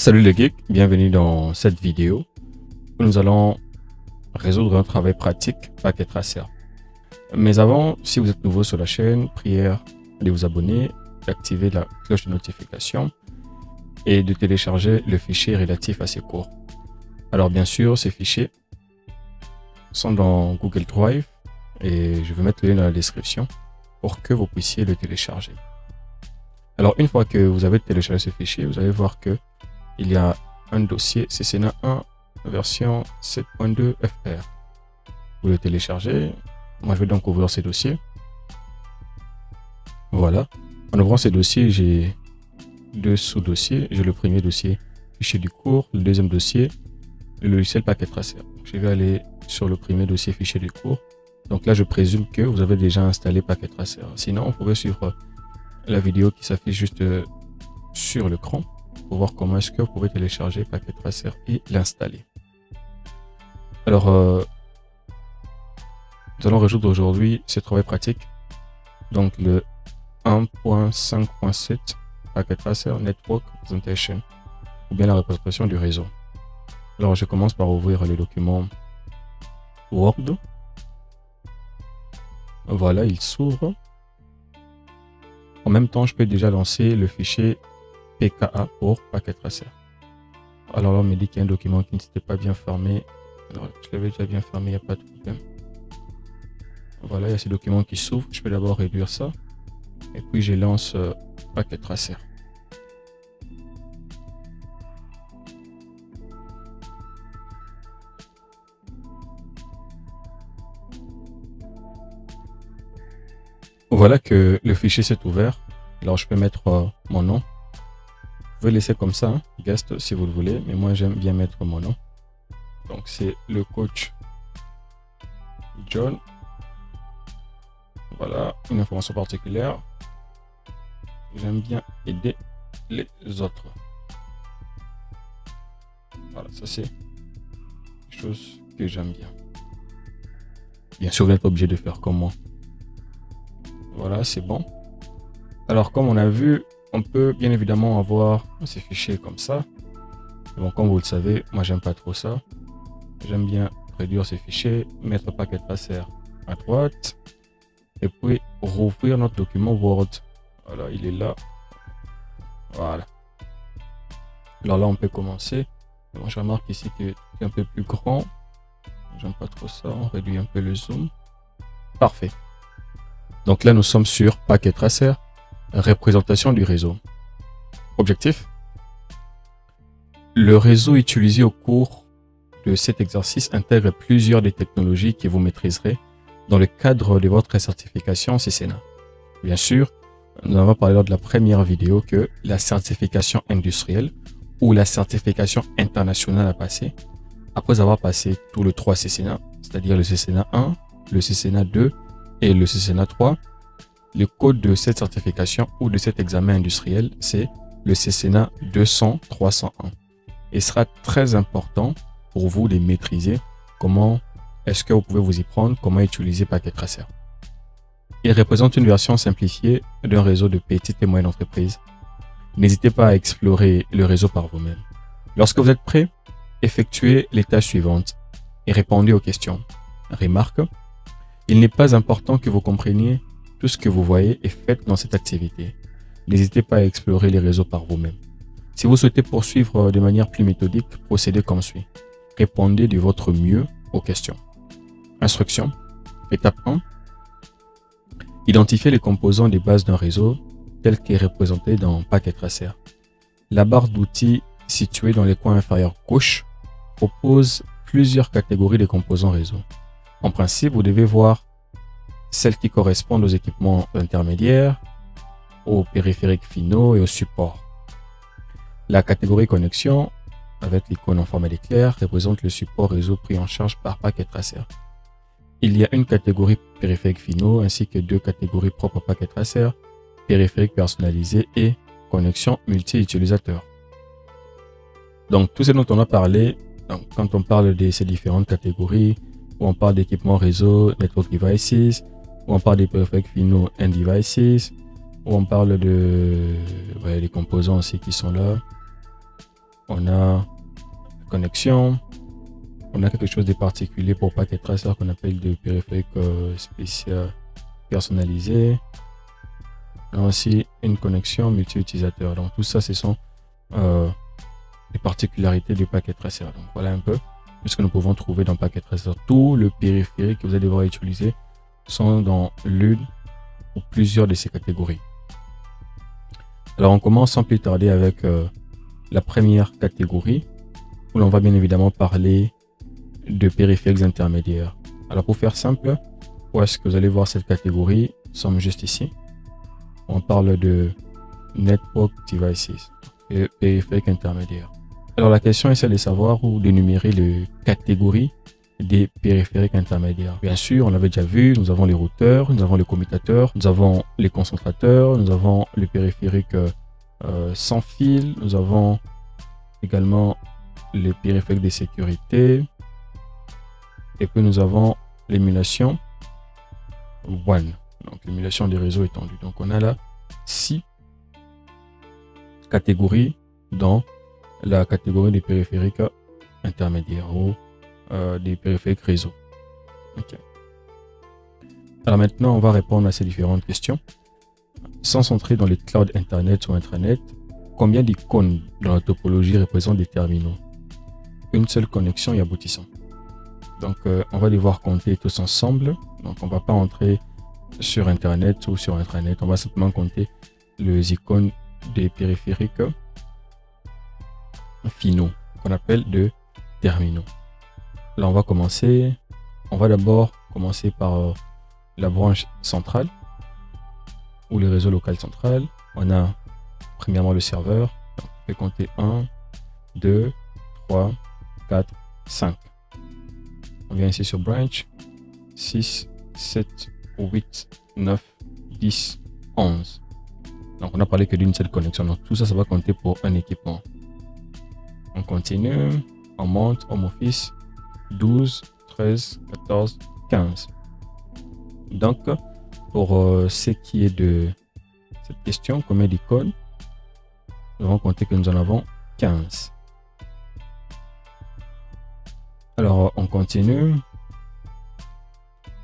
Salut les geeks, bienvenue dans cette vidéo où nous allons résoudre un travail pratique paquet tracer. Mais avant, si vous êtes nouveau sur la chaîne, prière de vous abonner, d'activer la cloche de notification et de télécharger le fichier relatif à ces cours. Alors bien sûr, ces fichiers sont dans Google Drive et je vais mettre le lien dans la description pour que vous puissiez le télécharger. Alors une fois que vous avez téléchargé ce fichier, vous allez voir que il y a un dossier CCNA 1 version 7.2 FR. Vous le téléchargez. Moi, je vais donc ouvrir ces dossiers. Voilà. En ouvrant ces dossiers, j'ai deux sous-dossiers. J'ai le premier dossier, fichier du cours. Le deuxième dossier, le logiciel paquet tracer. Je vais aller sur le premier dossier, fichier du cours. Donc là, je présume que vous avez déjà installé paquet tracer. Sinon, vous pouvez suivre la vidéo qui s'affiche juste sur l'écran pour voir comment est-ce que vous pouvez télécharger paquet tracer et l'installer. Alors, nous allons résoudre aujourd'hui ce travail pratique. Donc le 1.5.7 paquet tracer network representation ou bien la représentation du réseau. Alors, je commence par ouvrir le document Word. Voilà, il s'ouvre. En même temps, je peux déjà lancer le fichier PKA pour paquet tracer. Alors là, on me dit qu'il y a un document qui ne s'était pas bien fermé. Alors, je l'avais déjà bien fermé, il n'y a pas de problème. Voilà, il y a ces documents qui s'ouvrent. Je peux d'abord réduire ça. Et puis, je lance paquet tracer. Voilà que le fichier s'est ouvert. Alors, je peux mettre mon nom. Vous pouvez laisser comme ça, hein, guest si vous le voulez, mais moi j'aime bien mettre mon nom. Donc c'est le coach John. Voilà, une information particulière. J'aime bien aider les autres. Voilà, ça c'est quelque chose que j'aime bien. Bien sûr, vous n'êtes pas obligé de faire comme moi. Voilà, c'est bon. Alors comme on a vu, on peut bien évidemment avoir ces fichiers comme ça. Bon, comme vous le savez, moi j'aime pas trop ça. J'aime bien réduire ces fichiers, mettre paquet tracer à droite et puis rouvrir notre document Word. Voilà, il est là. Voilà. Alors là, on peut commencer. Moi, je remarque ici que c'est un peu plus grand. J'aime pas trop ça. On réduit un peu le zoom. Parfait. Donc là, nous sommes sur paquet tracer. Représentation du réseau. Objectif. Le réseau utilisé au cours de cet exercice intègre plusieurs des technologies que vous maîtriserez dans le cadre de votre certification CCNA. Bien sûr, nous avons parlé lors de la première vidéo que la certification industrielle ou la certification internationale à passer, après avoir passé tous les 3 CCNA, c'est-à-dire le CCNA 1, le CCNA 2 et le CCNA 3, le code de cette certification ou de cet examen industriel, c'est le CCNA 200-301. Il sera très important pour vous de maîtriser comment est-ce que vous pouvez vous y prendre, comment utiliser paquet tracer. Il représente une version simplifiée d'un réseau de petites et moyennes entreprises. N'hésitez pas à explorer le réseau par vous-même. Lorsque vous êtes prêt, effectuez les tâches suivantes et répondez aux questions. Remarque, il n'est pas important que vous compreniez tout ce que vous voyez et faites dans cette activité. N'hésitez pas à explorer les réseaux par vous-même. Si vous souhaitez poursuivre de manière plus méthodique, procédez comme suit. Répondez de votre mieux aux questions. Instruction. Étape 1. Identifiez les composants des bases d'un réseau tel qu'est représenté dans paquet tracer. La barre d'outils située dans les coins inférieurs gauche propose plusieurs catégories de composants réseau. En principe, vous devez voir celles qui correspondent aux équipements intermédiaires, aux périphériques finaux et aux supports. La catégorie connexion, avec l'icône en format d'éclair, représente le support réseau pris en charge par paquet tracer. Il y a une catégorie périphériques finaux ainsi que 2 catégories propres à paquet tracer, périphériques personnalisés et connexion multi-utilisateur. Donc tout ce dont on a parlé, donc, quand on parle de ces différentes catégories, où on parle d'équipements réseau, network devices, où on parle des périphériques finaux and devices, où on parle de des composants aussi qui sont là. on a la connexion, on a quelque chose de particulier pour Packet Tracer qu'on appelle de périphérique spécial personnalisé. On a aussi une connexion multi-utilisateur. Donc tout ça, ce sont les particularités du Packet Tracer. Donc voilà un peu ce que nous pouvons trouver dans Packet Tracer. Tout le périphérique que vous allez devoir utiliser sont dans l'une ou plusieurs de ces catégories. Alors on commence sans plus tarder avec la première catégorie où l'on va bien évidemment parler de périphériques intermédiaires. Alors pour faire simple, où est-ce que vous allez voir cette catégorie? Nous sommes juste ici. On parle de Network Devices, et périphériques intermédiaires. Alors la question est celle de savoir ou d'énumérer les catégories des périphériques intermédiaires. Bien sûr, on l'avait déjà vu, nous avons les routeurs, nous avons les commutateurs, nous avons les concentrateurs, nous avons les périphériques sans fil, nous avons également les périphériques de sécurité, et puis nous avons l'émulation WAN, donc l'émulation des réseaux étendus. Donc on a là 6 catégories dans la catégorie des périphériques intermédiaires ou des périphériques réseau. Okay. Alors maintenant, on va répondre à ces différentes questions. Sans entrer dans les clouds internet ou intranet, combien d'icônes dans la topologie représentent des terminaux? Une seule connexion et aboutissant. Donc on va devoir compter tous ensemble. Donc on ne va pas entrer sur internet ou sur intranet, on va simplement compter les icônes des périphériques finaux qu'on appelle de terminaux. Là on va commencer, on va d'abord commencer par la branche centrale ou le réseau local central. On a premièrement le serveur, donc on peut compter 1, 2, 3, 4, 5. On vient ici sur branch, 6, 7, 8, 9, 10, 11. Donc on a parlé que d'une seule connexion, donc tout ça, ça va compter pour un équipement. On continue, on monte, home office, 12, 13, 14, 15. Donc pour ce qui est de cette question, combien d'icônes, nous allons compter que nous en avons 15. Alors on continue.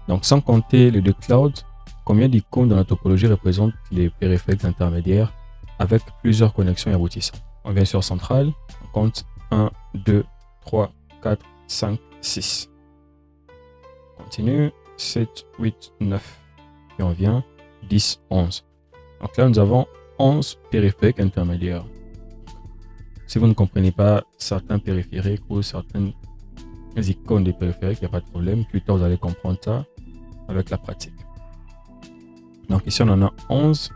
Donc sans compter les deux clouds, combien d'icônes dans la topologie représentent les périphériques intermédiaires avec plusieurs connexions et aboutissants? On vient sur centrale, on compte 1, 2, 3, 4, 5, 6. On continue, 7, 8, 9. Et on vient 10, 11. Donc là nous avons 11 périphériques intermédiaires. Si vous ne comprenez pas certains périphériques ou certaines icônes des périphériques, il n'y a pas de problème. Plus tard vous allez comprendre ça avec la pratique. Donc ici on en a 11.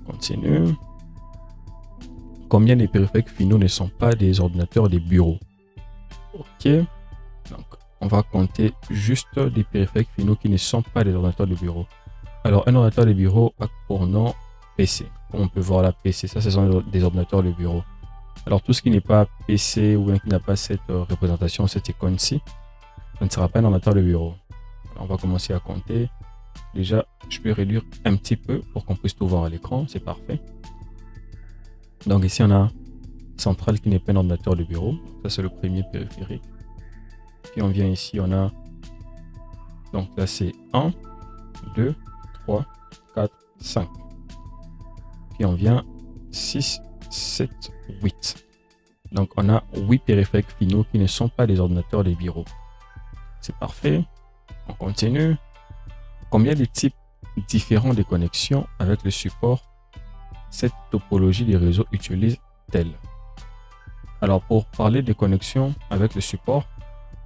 Continue. Combien de périphériques finaux ne sont pas des ordinateurs des bureaux? Ok. Donc on va compter juste des périphériques finaux qui ne sont pas des ordinateurs de bureau. Alors un ordinateur de bureau a pour nom PC. Comme on peut voir la PC, ça ce sont des ordinateurs de bureau. Alors tout ce qui n'est pas PC ou qui n'a pas cette représentation, cette icône-ci, ça ne sera pas un ordinateur de bureau. Alors, on va commencer à compter. Déjà, je peux réduire un petit peu pour qu'on puisse tout voir à l'écran, c'est parfait. Donc ici on a centrale qui n'est pas un ordinateur de bureau, ça c'est le premier périphérique. Puis on vient ici, on a, donc là c'est 1, 2, 3, 4, 5. Puis on vient 6, 7, 8. Donc on a 8 périphériques finaux qui ne sont pas des ordinateurs des bureaux. C'est parfait. On continue. Combien de types différents de connexions avec le support cette topologie des réseaux utilise-t-elle? Alors pour parler des connexions avec le support,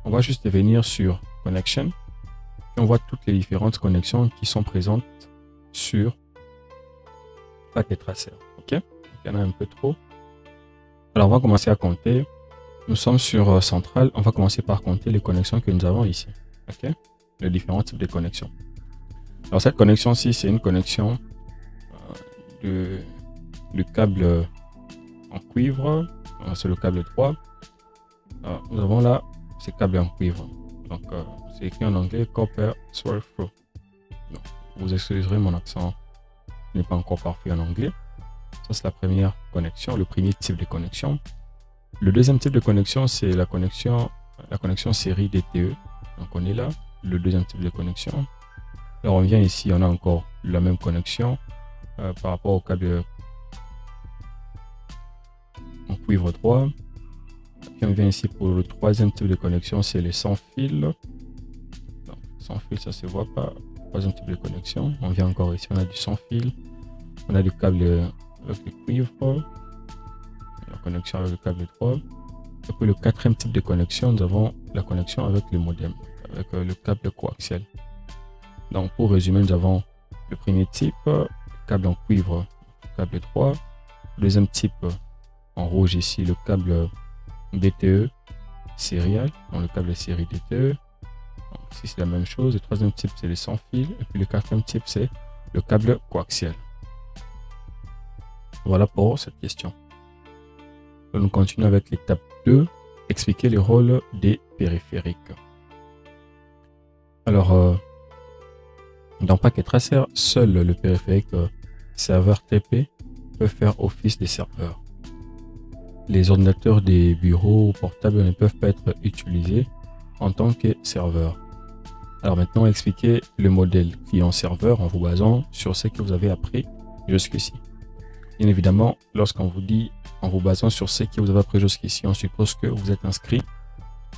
on va juste venir sur Connection. Et on voit toutes les différentes connexions qui sont présentes sur Packet Tracer. Ok, donc, il y en a un peu trop. Alors on va commencer à compter. Nous sommes sur Central. On va commencer par compter les connexions que nous avons ici. Ok, les différents types de connexions. Alors cette connexion-ci, c'est une connexion du câble en cuivre. C'est le câble 3. Nous avons là ces câbles en cuivre. Donc c'est écrit en anglais Copper Swirl Through. Vous excuserez, mon accent n'est pas encore parfait en anglais. Ça, c'est la première connexion, le premier type de connexion. Le deuxième type de connexion, c'est la connexion série DTE. Donc, on est là, le deuxième type de connexion. Alors, on vient ici, on a encore la même connexion par rapport au câble en cuivre 3. Puis, on vient ici pour le troisième type de connexion, c'est les sans fil. Donc, sans fil, ça se voit pas. Troisième type de connexion. On vient encore ici, on a du sans fil. On a du câble avec le cuivre. La connexion avec le câble 3. Et puis le quatrième type de connexion, nous avons la connexion avec le modem, avec le câble coaxial. Donc pour résumer, nous avons le premier type, le câble en cuivre, câble 3. Le deuxième type en rouge ici, le câble DTE serial, donc le câble série DTE. Donc ici c'est la même chose. Le troisième type c'est les sans fil. Et puis le quatrième type c'est le câble coaxial. Voilà pour cette question. Nous continuons avec l'étape 2, expliquer les rôles des périphériques. Alors, dans Packet Tracer, seul le périphérique serveur TP peut faire office de serveur. Les ordinateurs des bureaux ou portables ne peuvent pas être utilisés en tant que serveur. Alors maintenant, on va expliquer le modèle client-serveur en vous basant sur ce que vous avez appris jusqu'ici. Bien évidemment, lorsqu'on vous dit en vous basant sur ce que vous avez appris jusqu'ici, on suppose que vous êtes inscrit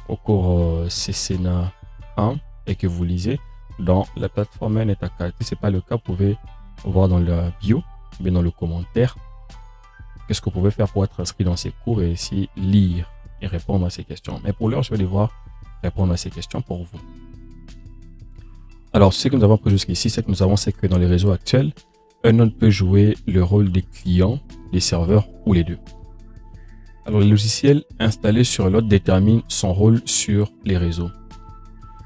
au cours CCNA 1 et que vous lisez dans la plateforme NetAcad. Si ce n'est pas le cas, vous pouvez voir dans la bio, bien dans le commentaire, qu'est-ce que vous pouvez faire pour être inscrit dans ces cours et ici lire et répondre à ces questions. Mais pour l'heure, je vais devoir répondre à ces questions pour vous. Alors, ce que nous avons appris jusqu'ici, c'est que nous avons, c'est que dans les réseaux actuels, un node peut jouer le rôle des clients, des serveurs ou les deux. Alors, le logiciel installé sur l'autre détermine son rôle sur les réseaux.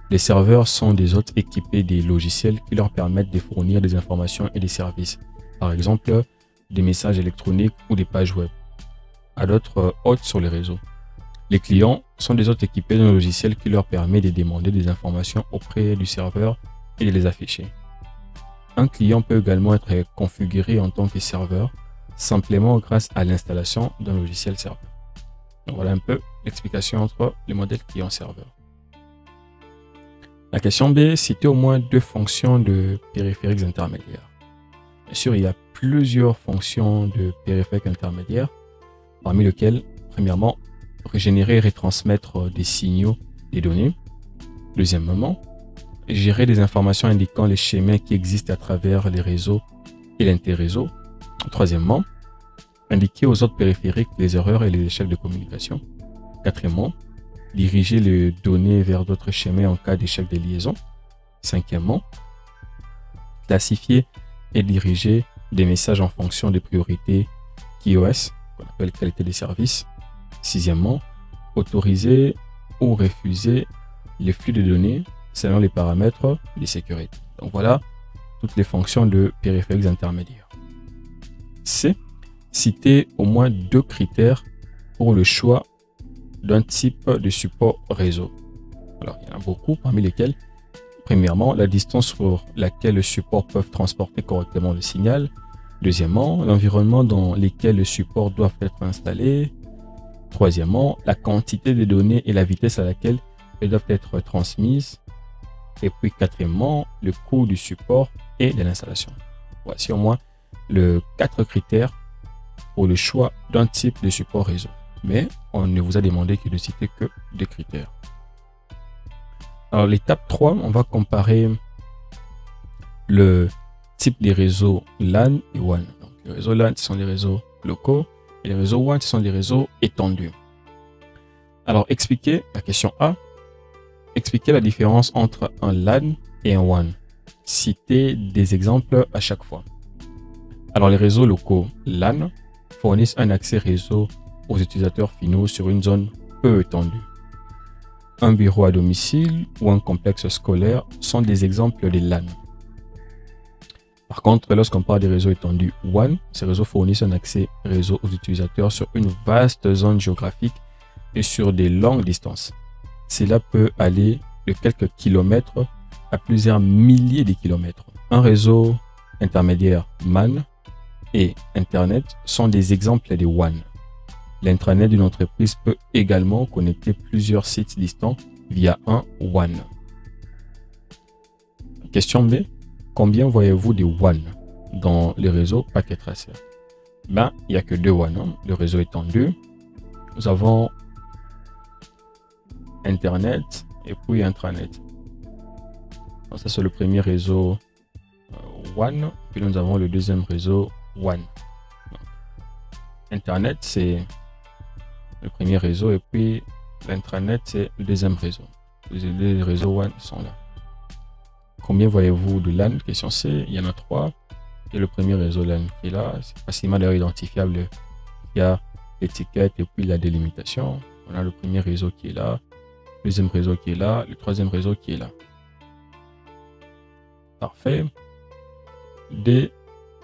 Les serveurs sont des hôtes équipés des logiciels qui leur permettent de fournir des informations et des services. Par exemple, des messages électroniques ou des pages web à d'autres hôtes sur les réseaux. Les clients sont des hôtes équipés d'un logiciel qui leur permet de demander des informations auprès du serveur et de les afficher. Un client peut également être configuré en tant que serveur simplement grâce à l'installation d'un logiciel serveur. Donc voilà un peu l'explication entre les modèles client-serveur. La question B, citer au moins deux fonctions de périphériques intermédiaires. Bien sûr, il y a plusieurs fonctions de périphériques intermédiaires, parmi lesquelles, premièrement, régénérer et retransmettre des signaux, des données. Deuxièmement, gérer des informations indiquant les chemins qui existent à travers les réseaux et l'interréseau. Troisièmement, indiquer aux autres périphériques les erreurs et les échecs de communication. Quatrièmement, diriger les données vers d'autres chemins en cas d'échec de liaison. Cinquièmement, classifier et diriger des messages en fonction des priorités QoS, qu'on appelle qualité des services. Sixièmement, autoriser ou refuser les flux de données selon les paramètres de sécurité. Donc voilà toutes les fonctions de périphériques intermédiaires. C. Citer au moins deux critères pour le choix d'un type de support réseau. Alors, il y en a beaucoup, parmi lesquels, premièrement, la distance sur laquelle le support peut transporter correctement le signal. Deuxièmement, l'environnement dans lequel le support doit être installé. Troisièmement, la quantité de données et la vitesse à laquelle elles doivent être transmises. Et puis, quatrièmement, le coût du support et de l'installation. Voici au moins les 4 critères pour le choix d'un type de support réseau. Mais on ne vous a demandé que de citer que des critères. Alors, l'étape 3, on va comparer le type des réseaux LAN et WAN. Donc, les réseaux LAN, ce sont les réseaux locaux et les réseaux WAN, ce sont des réseaux étendus. Alors, expliquez la question A. Expliquez la différence entre un LAN et un WAN. Citez des exemples à chaque fois. Alors, les réseaux locaux LAN fournissent un accès réseau aux utilisateurs finaux sur une zone peu étendue. Un bureau à domicile ou un complexe scolaire sont des exemples de LAN. Par contre, lorsqu'on parle des réseaux étendus WAN, ces réseaux fournissent un accès réseau aux utilisateurs sur une vaste zone géographique et sur des longues distances. Cela peut aller de quelques kilomètres à plusieurs milliers de kilomètres. Un réseau intermédiaire MAN et Internet sont des exemples des WAN. L'intranet d'une entreprise peut également connecter plusieurs sites distants via un WAN. Question B. Combien voyez-vous de WAN dans les réseaux paquets tracés? Ben, il n'y a que 2 WAN. Hein. Le réseau étant 2. Nous avons Internet et puis intranet. Donc, ça, c'est le premier réseau WAN. Puis nous avons le deuxième réseau WAN. Donc, Internet, c'est le premier réseau et puis l'intranet, c'est le deuxième réseau. Les réseaux WAN sont là. Combien voyez-vous de LAN? Question C, il y en a 3. Et le premier réseau LAN qui est là, c'est facilement d'ailleurs identifiable. Il y a l'étiquette et puis la délimitation. On a le premier réseau qui est là, le deuxième réseau qui est là, le troisième réseau qui est là. Parfait. D.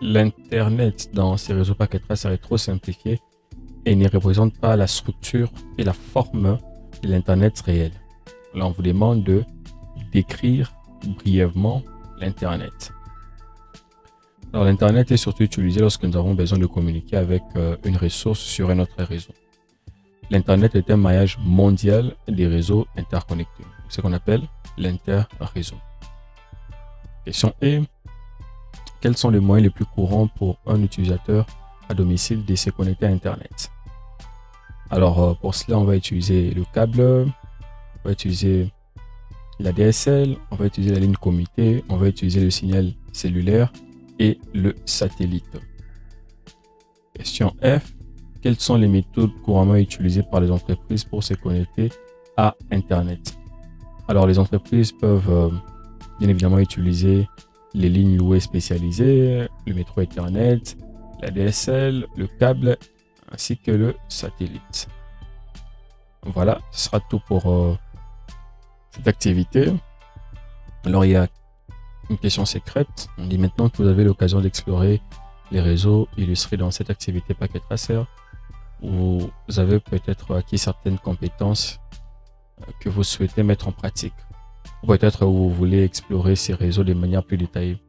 L'Internet dans ces réseaux paquets tracés est trop simplifié et ne représente pas la structure et la forme de l'Internet réel. Là, on vous demande de décrire brièvement l'Internet. Alors, l'Internet est surtout utilisé lorsque nous avons besoin de communiquer avec une ressource sur un autre réseau. L'Internet est un maillage mondial des réseaux interconnectés, ce qu'on appelle l'interréseau. Question E. Quels sont les moyens les plus courants pour un utilisateur à domicile de se connecter à Internet? Alors, pour cela, on va utiliser le câble, on va utiliser la DSL, on va utiliser la ligne commutée, on va utiliser le signal cellulaire et le satellite. Question F. Quelles sont les méthodes couramment utilisées par les entreprises pour se connecter à Internet? Alors, les entreprises peuvent bien évidemment utiliser les lignes louées spécialisées, le métro Ethernet, la DSL, le câble, ainsi que le satellite. Voilà, ce sera tout pour cette activité. Alors, il y a une question secrète. On dit maintenant que vous avez l'occasion d'explorer les réseaux illustrés dans cette activité paquet tracer. Vous avez peut-être acquis certaines compétences que vous souhaitez mettre en pratique. Peut-être vous voulez explorer ces réseaux de manière plus détaillée.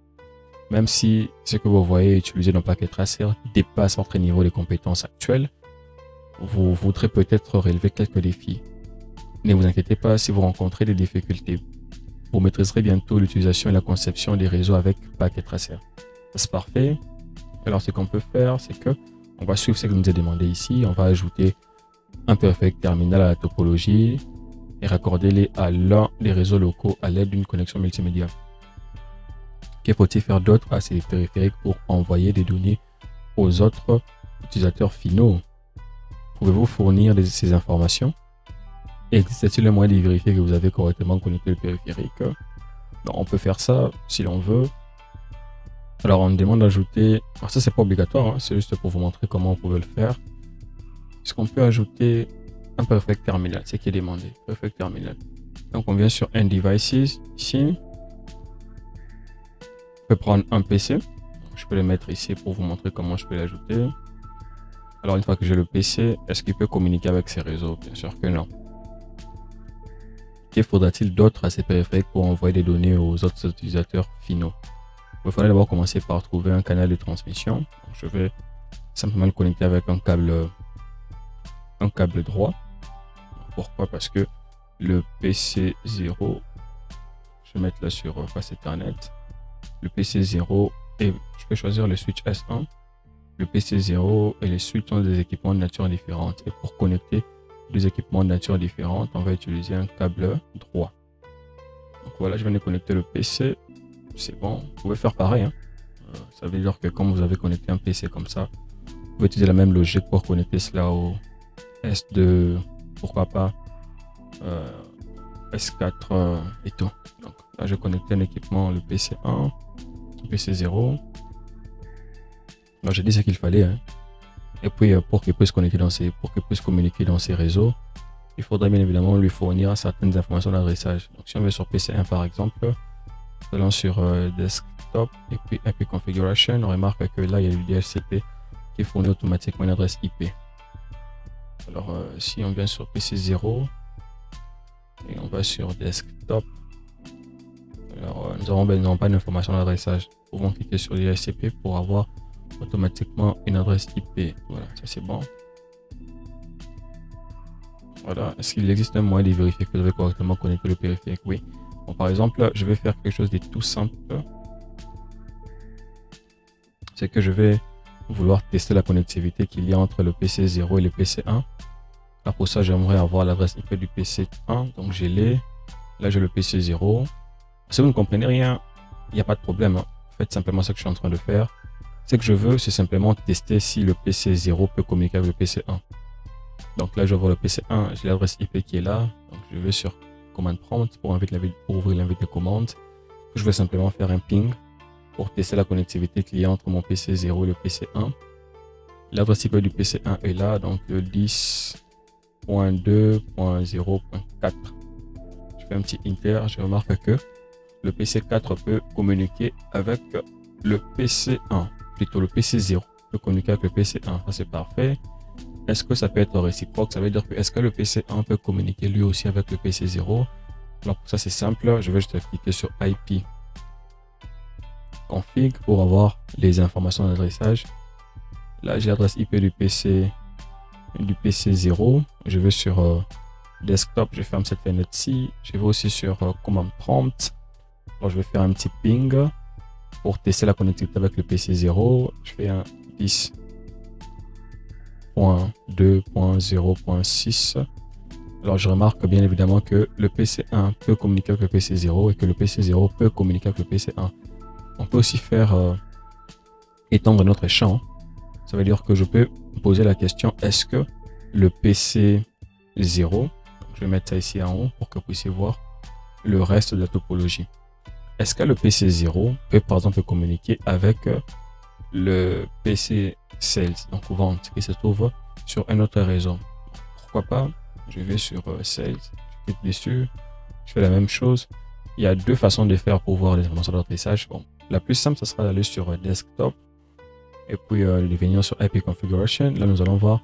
Même si ce que vous voyez utilisé dans Packet Tracer dépasse votre niveau de compétences actuelles, vous voudrez peut-être relever quelques défis. Ne vous inquiétez pas si vous rencontrez des difficultés. Vous maîtriserez bientôt l'utilisation et la conception des réseaux avec Packet Tracer. C'est parfait. Alors ce qu'on peut faire, c'est que on va suivre ce que nous est demandé ici. On va ajouter un perfect terminal à la topologie et raccorder-les à l'un des réseaux locaux à l'aide d'une connexion multimédia. Que faut-il faire d'autre à ces périphériques pour envoyer des données aux autres utilisateurs finaux? Pouvez-vous fournir ces informations? Existe-t-il un moyen de vérifier que vous avez correctement connecté le périphérique? On peut faire ça si l'on veut. Alors on me demande d'ajouter, alors ça c'est pas obligatoire, hein, c'est juste pour vous montrer comment on pouvait le faire. Est-ce qu'on peut ajouter un perfect terminal? C'est qui est demandé, perfect terminal. Donc on vient sur End Devices ici. Je peux prendre un PC, je peux le mettre ici pour vous montrer comment je peux l'ajouter. Alors une fois que j'ai le PC, est-ce qu'il peut communiquer avec ces réseaux? Bien sûr que non. Que faudra-t-il d'autre à ces périphériques pour envoyer des données aux autres utilisateurs finaux? Il faudrait d'abord commencer par trouver un canal de transmission. Donc, je vais simplement le connecter avec un câble droit. Pourquoi? Parce que le PC0, je vais mettre là sur face Ethernet. Le PC0 et je peux choisir le switch S1. Le PC0 et les switches sont des équipements de nature différente. Et pour connecter deux équipements de nature différente, on va utiliser un câble droit. Donc voilà, je viens de connecter le PC. C'est bon, vous pouvez faire pareil. Hein. Ça veut dire que quand vous avez connecté un PC comme ça, vous pouvez utiliser la même logique pour connecter cela au S2, pourquoi pas S4 et tout. Donc là, je connecte un équipement, le PC1, le PC0. Alors j'ai dit ce qu'il fallait. Hein. Et puis pour qu'il puisse connecter pour qu'il puisse communiquer dans ces réseaux, il faudrait bien évidemment lui fournir certaines informations d'adressage. Donc si on va sur PC1 par exemple, allons sur desktop et puis IP configuration, on remarque que là il y a le DHCP qui fournit automatiquement une adresse IP. Alors si on vient sur PC0 et on va sur desktop, alors nous n'avons pas d'informations d'adressage. Nous pouvons cliquer sur DHCP pour avoir automatiquement une adresse IP. Voilà, ça c'est bon. Voilà, est-ce qu'il existe un moyen de vérifier que vous avez correctement connecté le périphérique? Oui. Bon, par exemple, je vais faire quelque chose de tout simple. C'est que je vais vouloir tester la connectivité qu'il y a entre le PC 0 et le PC 1. Là, pour ça, j'aimerais avoir l'adresse IP du PC 1. Donc, je l'ai. Là, j'ai le PC 0. Si vous ne comprenez rien, il n'y a pas de problème. Faites simplement ce que je suis en train de faire. Ce que je veux, c'est simplement tester si le PC 0 peut communiquer avec le PC 1. Donc là, je vois le PC 1, j'ai l'adresse IP qui est là. Donc je vais sur commande prompt pour ouvrir l'invite de commande. Je vais simplement faire un ping pour tester la connectivité qu'il y a entre mon PC 0 et le PC 1. L'adresse IP du PC 1 est là, donc le 10.2.0.4. Je fais un petit enter, je remarque que le PC 4 peut communiquer avec le PC 1, plutôt le PC 0 peut communiquer avec le PC 1. Ça c'est parfait. Est-ce que ça peut être réciproque? Ça veut dire que est-ce que le PC 1 peut communiquer lui aussi avec le PC 0? Alors pour ça c'est simple, je vais juste cliquer sur IP config pour avoir les informations d'adressage. Là j'ai l'adresse IP du PC 0. Je vais sur desktop, je ferme cette fenêtre-ci. Je vais aussi sur command prompt. Alors je vais faire un petit ping pour tester la connectivité avec le PC 0. Je fais un 10.2.0.6. Alors je remarque bien évidemment que le PC 1 peut communiquer avec le PC 0 et que le PC 0 peut communiquer avec le PC 1. On peut aussi faire étendre notre champ. Ça veut dire que je peux poser la question, est-ce que le PC 0, je vais mettre ça ici en haut pour que vous puissiez voir le reste de la topologie. Est-ce que le PC 0 peut par exemple communiquer avec le PC Sales, donc vente, qui se trouve sur un autre réseau? Pourquoi pas? Je vais sur Sales, je clique dessus, je fais la même chose. Il y a deux façons de faire pour voir les informations d'adressage. Bon, la plus simple, ce sera d'aller sur Desktop et puis de venir sur IP Configuration. Là, nous allons voir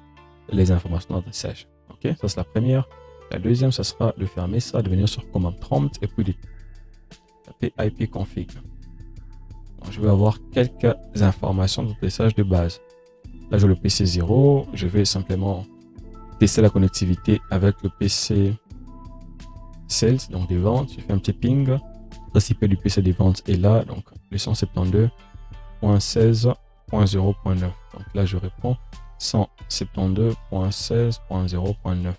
les informations d'adressage. Ok, ça c'est la première. La deuxième, ça sera de fermer ça, de venir sur Command Prompt et puis de taper IP Config. Donc, je vais avoir quelques informations d'adressage de base. Là, j'ai le PC 0. Je vais simplement tester la connectivité avec le PC Sales, donc des ventes. Je fais un petit ping. L'adresse IP du PC des ventes est là, donc le 172.16.0.9. Donc là, je réponds 172.16.0.9.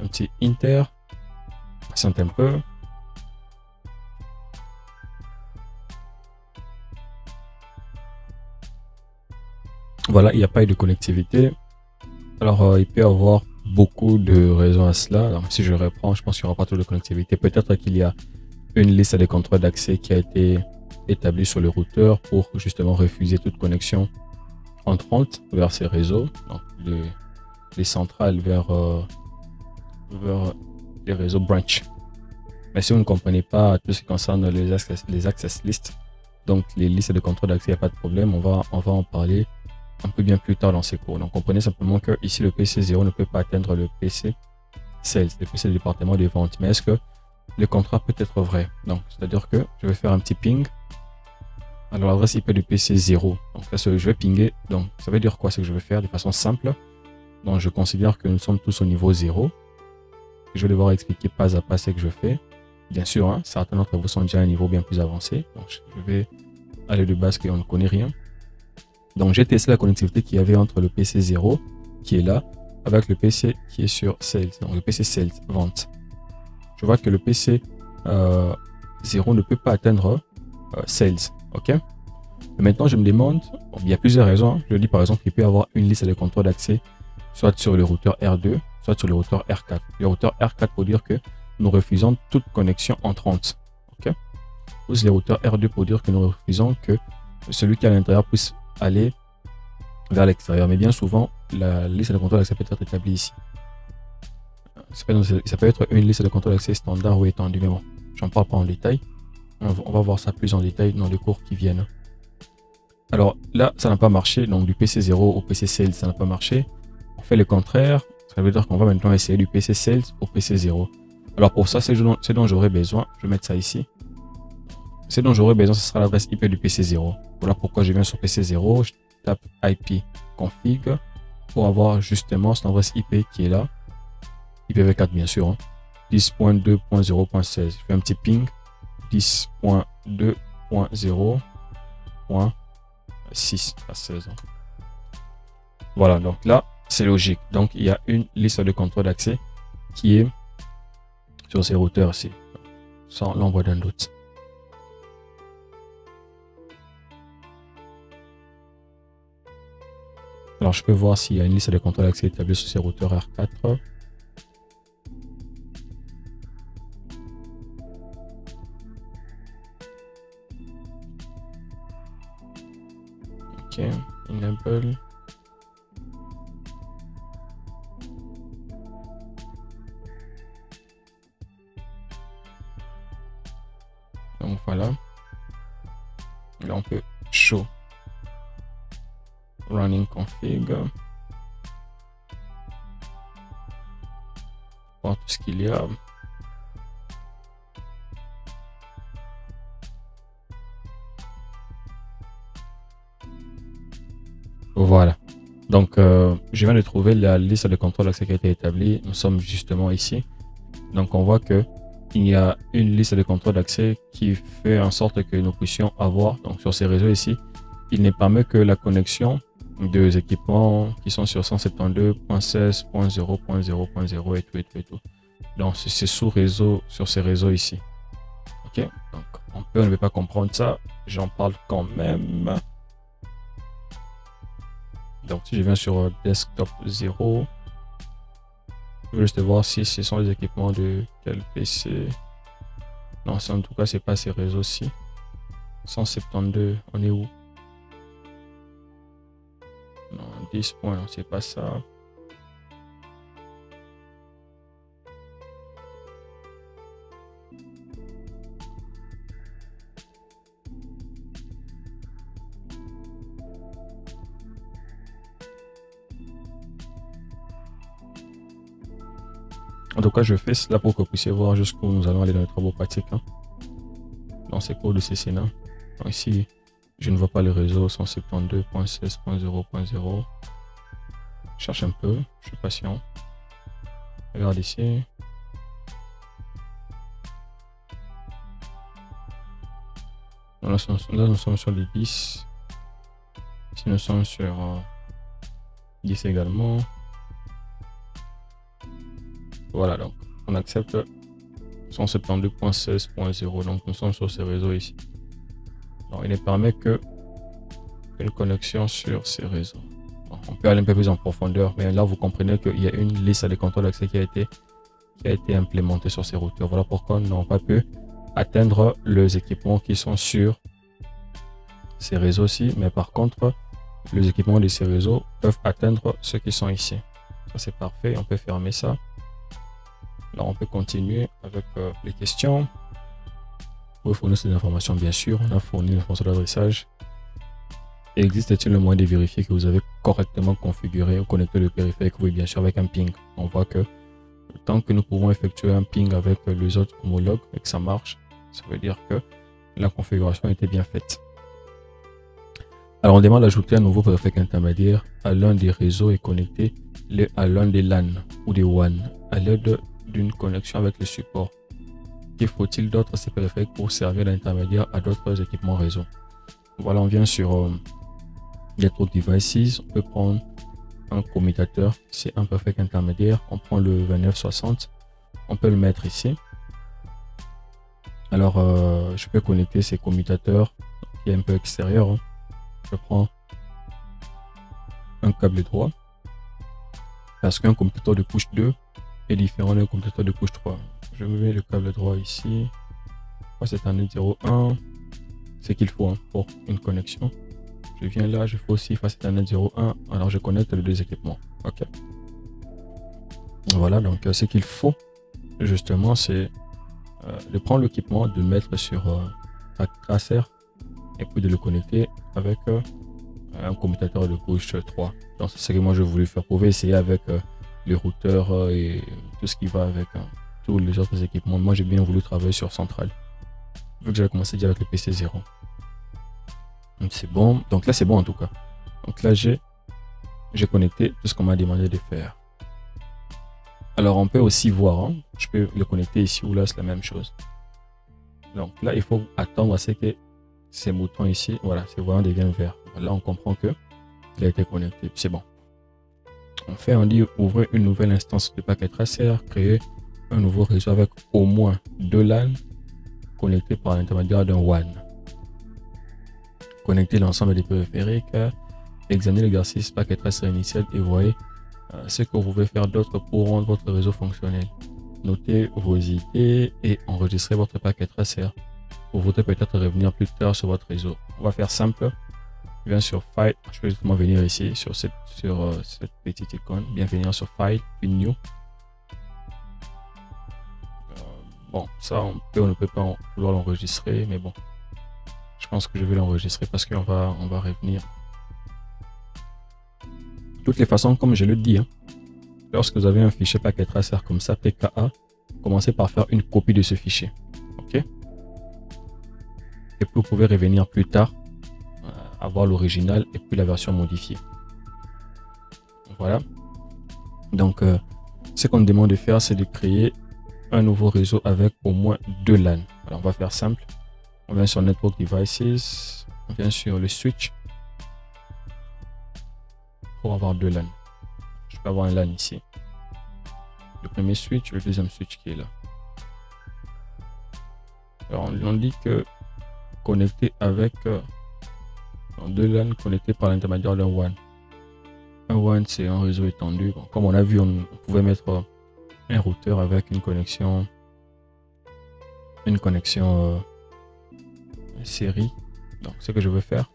Un petit enter. Patiente un peu. Voilà, il n'y a pas eu de connectivité. Alors, il peut y avoir beaucoup de raisons à cela. Alors, si je reprends, je pense qu'il n'y aura pas trop de connectivité. Peut-être qu'il y a une liste de contrôles d'accès qui a été établie sur le routeur pour justement refuser toute connexion entrante vers ces réseaux. Donc, les centrales vers les réseaux branch. Mais si vous ne comprenez pas tout ce qui concerne les access lists, donc les listes de contrôle d'accès, il n'y a pas de problème. On va en parler un peu bien plus tard dans ces cours. Donc comprenez simplement que ici le PC 0 ne peut pas atteindre le PC Sales, le PC du département des ventes. Mais est-ce que le contrat peut être vrai? Donc c'est-à-dire que je vais faire un petit ping. Alors l'adresse IP du PC 0. Donc là je vais pinguer. Donc ça veut dire quoi? Ce que je vais faire de façon simple. Donc je considère que nous sommes tous au niveau 0. Je vais devoir expliquer pas à pas ce que je fais. Bien sûr, hein, certains d'entre vous sont déjà à un niveau bien plus avancé. Donc je vais aller de base qu'on ne connaît rien. Donc j'ai testé la connectivité qu'il y avait entre le PC 0 qui est là avec le PC qui est sur Sales, donc le PC Sales vente. Je vois que le PC 0 ne peut pas atteindre Sales. Ok. Et maintenant je me demande, bon, il y a plusieurs raisons. Je dis par exemple qu'il peut y avoir une liste de contrôle d'accès soit sur le routeur R2, soit sur le routeur R4. Le routeur R4 pour dire que nous refusons toute connexion entrante. Ok. Ou les routeurs R2 pour dire que nous refusons que celui qui est à l'intérieur puisse aller vers l'extérieur. Mais bien souvent, la liste de contrôle d'accès peut être établie ici. Ça peut être une liste de contrôle d'accès standard ou étendue, mais bon, j'en parle pas en détail. On va voir ça plus en détail dans les cours qui viennent. Alors là, ça n'a pas marché. Donc du PC 0 au PC Sales, ça n'a pas marché. On fait le contraire. Ça veut dire qu'on va maintenant essayer du PC Sales au PC 0. Alors pour ça, c'est ce dont j'aurais besoin. Je vais mettre ça ici. Ce dont j'aurai besoin, ce sera l'adresse IP du PC0. Voilà pourquoi je viens sur PC0, je tape IP config pour avoir justement cette adresse IP qui est là. IPv4 bien sûr, hein. 10.2.0.16. Je fais un petit ping 10.2.0.6 à 16 ans. Voilà, donc là, c'est logique. Donc, il y a une liste de contrôle d'accès qui est sur ces routeurs ici, sans l'ombre d'un doute. Alors, je peux voir s'il y a une liste de contrôle d'accès établie sur ces routeurs R4. Ok, enable. Donc voilà. Là, on peut show running config. Voir tout ce qu'il y a. Voilà. Donc, je viens de trouver la liste de contrôle d'accès qui a été établie. Nous sommes justement ici. Donc, on voit que il y a une liste de contrôle d'accès qui fait en sorte que nous puissions avoir, donc sur ces réseaux ici, il ne permet que la connexion des équipements qui sont sur 172.16.0.0.0 et tout et tout et tout. Donc, c'est sous réseau sur ces réseaux ici. Ok, donc on ne peut pas comprendre ça. J'en parle quand même. Donc, si je viens sur desktop 0, je veux juste voir si ce sont les équipements de quel PC. Non, en tout cas, c'est pas ces réseaux-ci. 172, on est où? Non, 10 points, c'est pas ça. En tout cas, je fais cela pour que vous puissiez voir jusqu'où nous allons aller dans les travaux pratiques. Hein. Dans ces cours de CCNA. Donc ici, je ne vois pas le réseau 172.16.0.0. Je cherche un peu, je suis patient. Regarde ici. Là, nous sommes sur les 10. Ici, nous sommes sur 10 également. Voilà, donc on accepte 172.16.0. Donc nous sommes sur ces réseaux ici. Donc il ne permet que une connexion sur ces réseaux. Donc, on peut aller un peu plus en profondeur, mais là vous comprenez qu'il y a une liste de contrôle d'accès qui a été implémentée sur ces routeurs. Voilà pourquoi nous n'avons pas pu atteindre les équipements qui sont sur ces réseaux-ci, mais par contre les équipements de ces réseaux peuvent atteindre ceux qui sont ici. Ça c'est parfait, on peut fermer ça. Là, on peut continuer avec les questions. Vous fournir ces informations, bien sûr. On a fourni l'information d'adressage. Existe-t-il le moyen de vérifier que vous avez correctement configuré ou connecté le périphérique? Oui, bien sûr, avec un ping. On voit que tant que nous pouvons effectuer un ping avec les autres homologues et que ça marche, ça veut dire que la configuration a été bien faite. Alors, on demande d'ajouter un nouveau périphérique intermédiaire à l'un des réseaux et connecter à l'un des LAN ou des WAN à l'aide d'une connexion avec le support. Qu'il faut-il d'autres ces périphériques pour servir d'intermédiaire à d'autres équipements réseau? Voilà, on vient sur Network Devices. On peut prendre un commutateur, c'est un périphérique intermédiaire. On prend le 2960, on peut le mettre ici. Alors, je peux connecter ces commutateurs qui est un peu extérieur. Hein. Je prends un câble droit parce qu'un commutateur de couche 2 est différent d'un commutateur de couche 3. Je me mets le câble droit ici. C'est un net 01. C'est qu'il faut hein, pour une connexion. Je viens là, je fais aussi face à net 01. Alors je connecte les deux équipements. Ok. Voilà, donc ce qu'il faut justement, c'est de prendre l'équipement, de le mettre sur un tracer et puis de le connecter avec un commutateur de couche 3. Donc c'est ce que moi je voulais faire. Vous pouvez essayer avec les routeurs et tout ce qui va avec tous les autres équipements. Moi j'ai bien voulu travailler sur centrale. vu que j'avais commencé déjà avec le PC 0. C'est bon. Donc là, c'est bon en tout cas. Donc là, j'ai connecté tout ce qu'on m'a demandé de faire. Alors, on peut aussi voir, hein, je peux le connecter ici ou là, c'est la même chose. Donc là, il faut attendre à ce que ces boutons ici, voilà, ces voyants deviennent verts. Là, on comprend que il a été connecté. C'est bon. On dit ouvrir une nouvelle instance de paquet tracer, créer un nouveau réseau avec au moins 2 LAN connectés par l'intermédiaire d'un WAN. Connecter l'ensemble des périphériques, examiner l'exercice paquet tracer initial et voyez ce que vous pouvez faire d'autre pour rendre votre réseau fonctionnel. Notez vos idées et enregistrez votre paquet tracer. Vous voudrez peut-être revenir plus tard sur votre réseau. On va faire simple. Je viens sur File. Je peux justement venir ici sur cette petite icône. Bien venir sur File, puis New. Bon, ça, on ne peut pas vouloir l'enregistrer, mais bon. Je pense que je vais l'enregistrer parce qu'on va revenir. De toutes les façons, comme je le dis, hein, lorsque vous avez un fichier paquet tracer comme ça, PKA, commencez par faire une copie de ce fichier. OK? Et puis vous pouvez revenir plus tard, avoir l'original et puis la version modifiée. Voilà. Donc, ce qu'on nous demande de faire, c'est de créer un nouveau réseau avec au moins 2 LAN. Alors, on va faire simple. On vient sur Network Devices, on vient sur le switch pour avoir 2 LAN. Je peux avoir un LAN ici. Le premier switch, le deuxième switch qui est là. Alors, on dit que connecté avec 2 LAN connectés par l'intermédiaire d'un WAN. Un WAN, c'est un réseau étendu. Bon, comme on a vu, on pouvait mettre un routeur avec une connexion série. Donc, ce que je veux faire,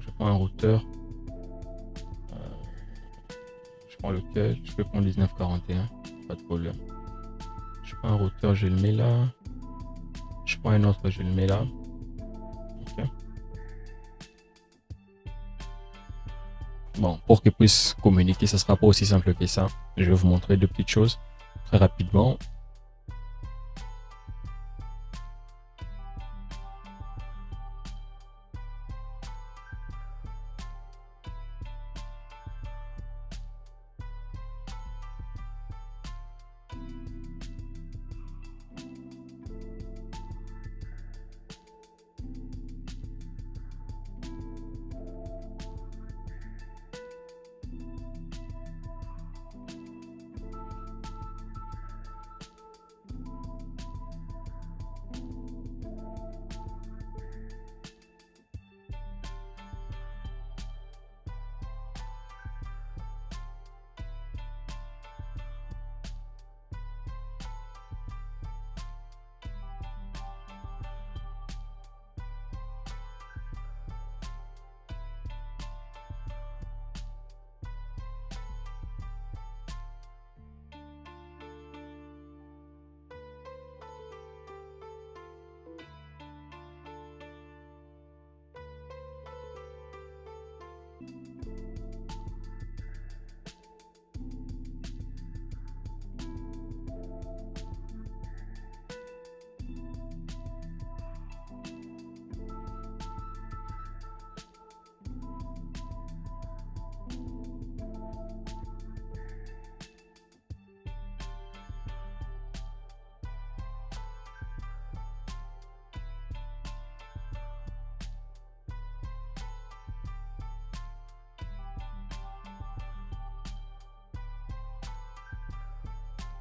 je prends un routeur. Je prends lequel? Je peux prendre 1941, pas de problème. Je prends un routeur, je le mets là. Je prends un autre, je le mets là. Ok. Bon, pour qu'ils puissent communiquer, ce ne sera pas aussi simple que ça. Je vais vous montrer deux petites choses très rapidement.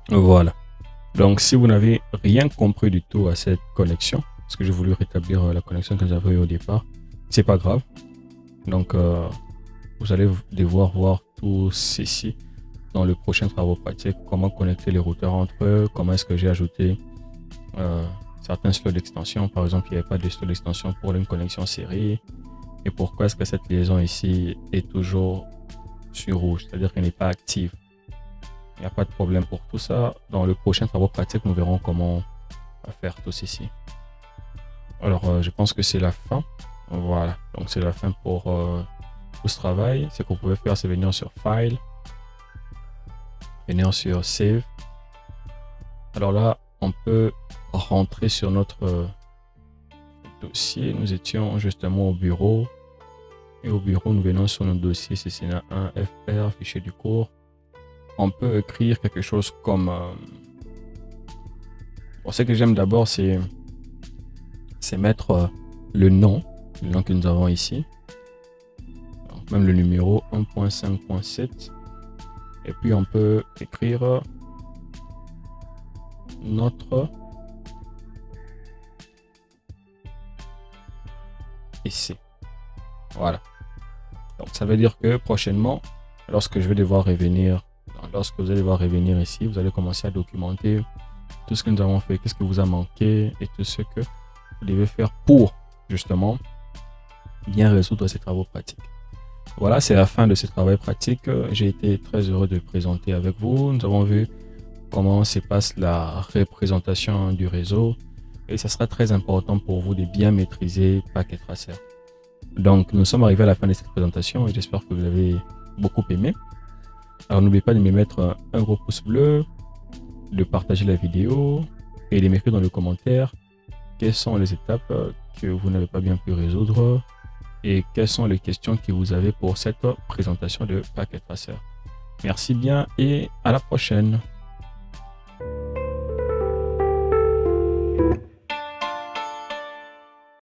Voilà. Donc, si vous n'avez rien compris du tout à cette connexion, parce que j'ai voulu rétablir la connexion que j'avais eu au départ, c'est pas grave. Donc, vous allez devoir voir tout ceci dans le prochain travaux pratique. Comment connecter les routeurs entre eux, comment est-ce que j'ai ajouté certains slots d'extension. Par exemple, il n'y avait pas de slot d'extension pour une connexion série. Et pourquoi est-ce que cette liaison ici est toujours sur rouge, c'est-à-dire qu'elle n'est pas active. Il n'y a pas de problème pour tout ça. Dans le prochain travaux pratique, nous verrons comment faire tout ceci. Alors, je pense que c'est la fin. Voilà, donc c'est la fin pour tout ce travail. Ce que vous pouvez faire, c'est venir sur File, venir sur Save. Alors là, on peut rentrer sur notre dossier. Nous étions justement au bureau. Et au bureau, nous venons sur notre dossier CCNA 1 FR, fichier du cours. On peut écrire quelque chose comme... Bon, ce que j'aime d'abord, c'est mettre le nom que nous avons ici. Donc, même le numéro 1.5.7. Et puis, on peut écrire notre ici. Voilà. Donc, ça veut dire que prochainement, lorsque je vais devoir revenir, lorsque vous allez devoir revenir ici, vous allez commencer à documenter tout ce que nous avons fait, qu'est-ce que vous a manqué et tout ce que vous devez faire pour justement bien résoudre ces travaux pratiques. Voilà, c'est la fin de ce travail pratique. J'ai été très heureux de le présenter avec vous. Nous avons vu comment se passe la représentation du réseau et ça sera très important pour vous de bien maîtriser Packet Tracer. Donc, nous sommes arrivés à la fin de cette présentation et j'espère que vous avez beaucoup aimé. Alors, n'oubliez pas de me mettre un gros pouce bleu, de partager la vidéo et de m'écrire dans les commentaires quelles sont les étapes que vous n'avez pas bien pu résoudre et quelles sont les questions que vous avez pour cette présentation de Packet Tracer. Merci bien et à la prochaine.